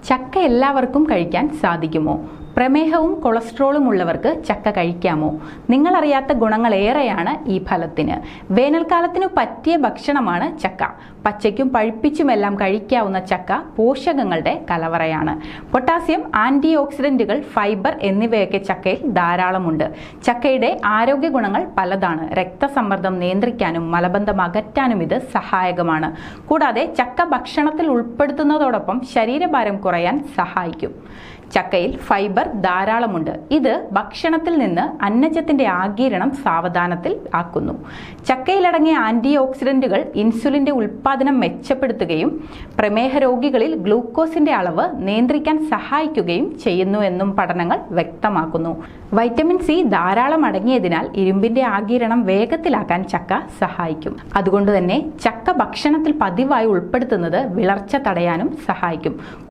ചക്ക എല്ലാവർക്കും കഴിക്കാൻ സാധിക്കുമോ? പ്രമേഹവും കൊളസ്ട്രോളും ഉള്ളവർക്ക് ചക്ക കഴിക്കാമോ? നിങ്ങളറിയാത്ത ഗുണങ്ങളേറെയാണ് ഈ ഫലത്തിന്. വേനൽക്കാലത്തിനു പറ്റിയ ഭക്ഷണമാണ് ചക്ക. പച്ചയ്ക്കും പഴുപ്പിച്ചുമെല്ലാം കഴിക്കാവുന്ന ചക്ക പോഷകങ്ങളുടെ കലവറയാണ്. പൊട്ടാസ്യം, ആന്റി ഓക്സിഡന്റുകൾ, ഫൈബർ എന്നിവയൊക്കെ ചക്കയിൽ ധാരാളമുണ്ട്. ചക്കയുടെ ആരോഗ്യ ഗുണങ്ങൾ പലതാണ്. രക്തസമ്മർദ്ദം നിയന്ത്രിക്കാനും മലബന്ധം അകറ്റാനും ഇത് സഹായകമാണ്. കൂടാതെ ചക്ക ഭക്ഷണത്തിൽ ഉൾപ്പെടുത്തുന്നതോടൊപ്പം ശരീരഭാരം കുറയാൻ സഹായിക്കും. ചക്കയിൽ ഫൈബർ ധാരാളമുണ്ട്. ഇത് ഭക്ഷണത്തിൽ നിന്ന് അന്നജത്തിന്റെ ആഗിരണം സാവധാനത്തിൽ ആക്കുന്നു. ചക്കയിലടങ്ങിയ ആന്റി ഓക്സിഡന്റുകൾ ഇൻസുലിന്റെ ഉൽപ്പാദനം മെച്ചപ്പെടുത്തുകയും പ്രമേഹ രോഗികളിൽ ഗ്ലൂക്കോസിന്റെ അളവ് നിയന്ത്രിക്കാൻ സഹായിക്കുകയും ചെയ്യുന്നു എന്നും പഠനങ്ങൾ വ്യക്തമാക്കുന്നു. വൈറ്റമിൻ സി ധാരാളം അടങ്ങിയതിനാൽ ഇരുമ്പിന്റെ ആഗിരണം വേഗത്തിലാക്കാൻ ചക്ക സഹായിക്കും. അതുകൊണ്ട് തന്നെ ചക്ക ഭക്ഷണത്തിൽ പതിവായി ഉൾപ്പെടുത്തുന്നത് വിളർച്ച തടയാനും സഹായിക്കും.